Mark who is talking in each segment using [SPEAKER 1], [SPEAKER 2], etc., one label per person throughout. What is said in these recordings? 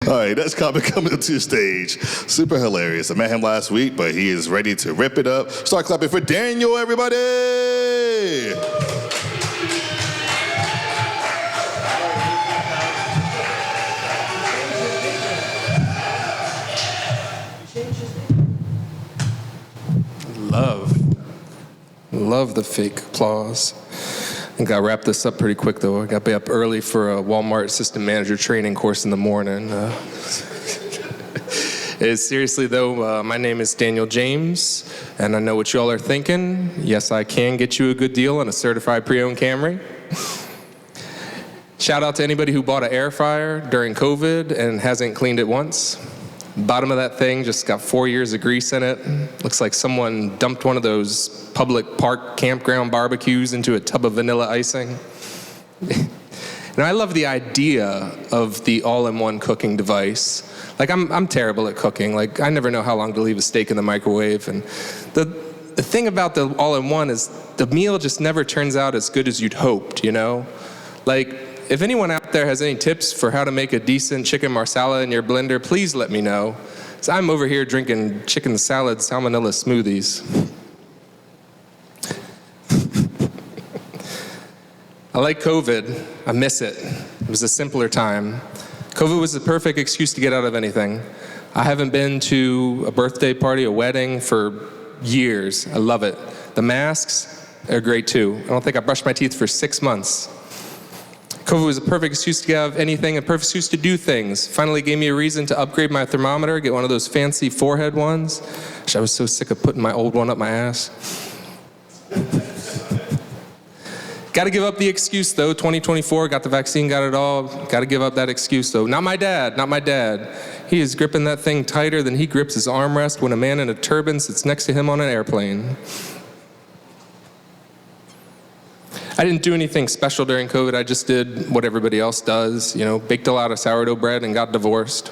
[SPEAKER 1] All right, that's comic coming up to the stage. Super hilarious. I met him last week, but he is ready to rip it up. Start clapping for Daniel, everybody!
[SPEAKER 2] Love the fake applause. I think I wrapped this up pretty quick, though. I got to be up early for a Walmart assistant manager training course in the morning. Seriously, though, my name is Daniel James, and I know what y'all are thinking. Yes, I can get you a good deal on a certified pre-owned Camry. Shout out to anybody who bought an air fryer during COVID and hasn't cleaned it once. Bottom of that thing just got 4 years of grease in it. Looks like someone dumped one of those public park campground barbecues into a tub of vanilla icing. And I love the idea of the all-in-one cooking device. Like, I'm terrible at cooking. Like, I never know how long to leave a steak in the microwave. And the thing about the all-in-one is the meal just never turns out as good as you'd hoped, you know? Like, if anyone out there has any tips for how to make a decent chicken marsala in your blender, please let me know. So I'm over here drinking chicken salad salmonella smoothies. I like COVID. I miss it. It was a simpler time. COVID was the perfect excuse to get out of anything. I haven't been to a birthday party, a wedding for years. I love it. The masks are great too. I don't think I brushed my teeth for 6 months. COVID was a perfect excuse to get out of anything, a perfect excuse to do things. Finally gave me a reason to upgrade my thermometer, get one of those fancy forehead ones. I was so sick of putting my old one up my ass. Got to give up the excuse, though. 2024, got the vaccine, got it all. Got to give up that excuse, though. Not my dad, not my dad. He is gripping that thing tighter than he grips his armrest when a man in a turban sits next to him on an airplane. I didn't do anything special during COVID. I just did what everybody else does, you know, baked a lot of sourdough bread and got divorced.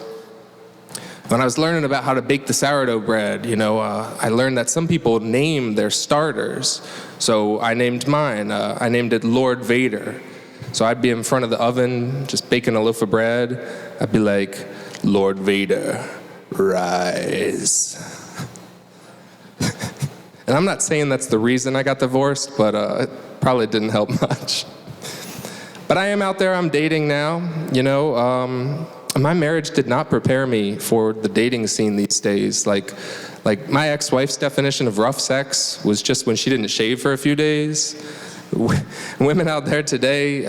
[SPEAKER 2] When I was learning about how to bake the sourdough bread, you know, I learned that some people name their starters. So I named mine. I named it Lord Vader. So I'd be in front of the oven, just baking a loaf of bread. I'd be like, Lord Vader, rise. And I'm not saying that's the reason I got divorced, but it probably didn't help much. But I am out there, I'm dating now, you know. My marriage did not prepare me for the dating scene these days. Like my ex-wife's definition of rough sex was just when she didn't shave for a few days. Women out there today,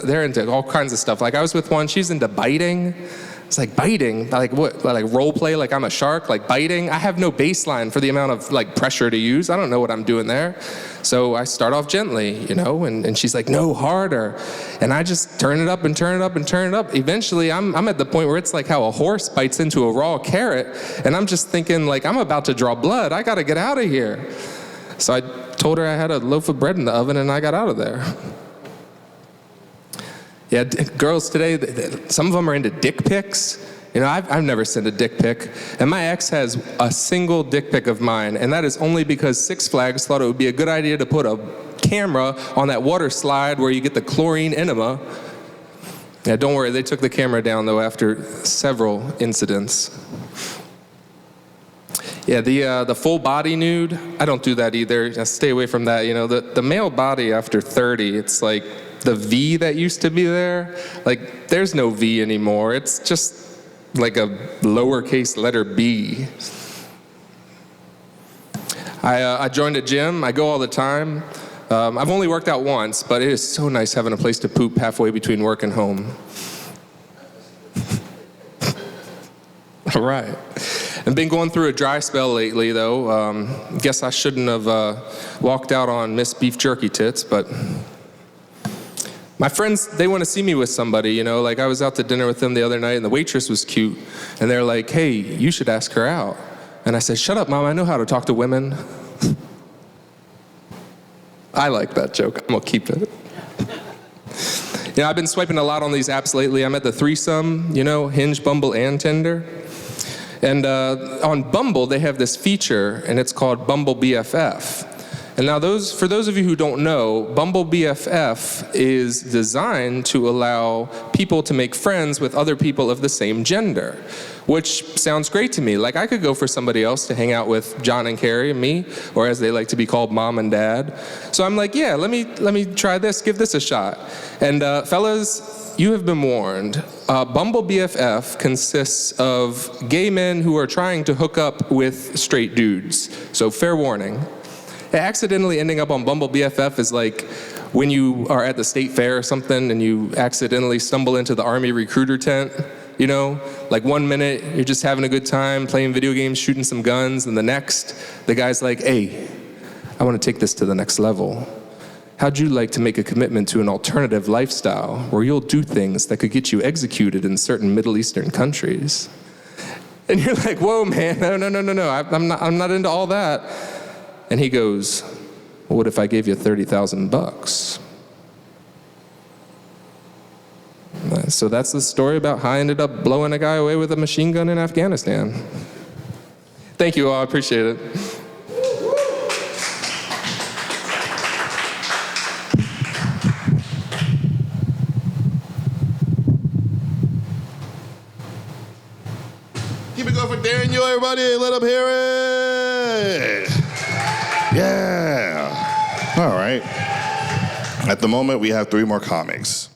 [SPEAKER 2] they're into all kinds of stuff. Like I was with one, she's into biting. It's like biting, like what? Like role play, like I'm a shark, like biting. I have no baseline for the amount of like pressure to use. I don't know what I'm doing there. So I start off gently, you know, and she's like, no, harder. And I just turn it up and turn it up and turn it up. Eventually, I'm at the point where it's like how a horse bites into a raw carrot. And I'm just thinking like, I'm about to draw blood. I got to get out of here. So I told her I had a loaf of bread in the oven and I got out of there. Yeah, girls today, some of them are into dick pics. You know, I've never sent a dick pic. And my ex has a single dick pic of mine, and that is only because Six Flags thought it would be a good idea to put a camera on that water slide where you get the chlorine enema. Yeah, don't worry, they took the camera down, though, after several incidents. Yeah, the full body nude, I don't do that either. I stay away from that. You know, the male body after 30, it's like, the V that used to be there, like there's no V anymore. It's just like a lowercase letter B. I joined a gym. I go all the time. I've only worked out once, but it is so nice having a place to poop halfway between work and home. All right. I've been going through a dry spell lately, though. Guess I shouldn't have walked out on Miss Beef Jerky Tits, but My friends, they want to see me with somebody, you know, like I was out to dinner with them the other night and the waitress was cute. And they're like, hey, you should ask her out. And I said, shut up, Mom, I know how to talk to women. I like that joke, I'm gonna keep it. You know, I've been swiping a lot on these apps lately. I'm at the threesome, you know, Hinge, Bumble, and Tinder. And on Bumble, they have this feature, and it's called Bumble BFF. And now for those of you who don't know, Bumble BFF is designed to allow people to make friends with other people of the same gender, which sounds great to me. Like I could go for somebody else to hang out with John and Carrie and me, or as they like to be called, Mom and Dad. So I'm like, yeah, let me try this, give this a shot. And fellas, you have been warned. Bumble BFF consists of gay men who are trying to hook up with straight dudes. So fair warning. Accidentally ending up on Bumble BFF is like when you are at the state fair or something and you accidentally stumble into the Army recruiter tent, you know? Like 1 minute, you're just having a good time, playing video games, shooting some guns, and the next, the guy's like, hey, I want to take this to the next level. How'd you like to make a commitment to an alternative lifestyle where you'll do things that could get you executed in certain Middle Eastern countries? And you're like, whoa, man, no, I'm not into all that. And he goes, well, what if I gave you $30,000? So that's the story about how I ended up blowing a guy away with a machine gun in Afghanistan. Thank you all, I appreciate it.
[SPEAKER 1] Keep it going for Daniel, everybody. Let them hear it. Yeah. All right. At the moment, we have 3 more comics.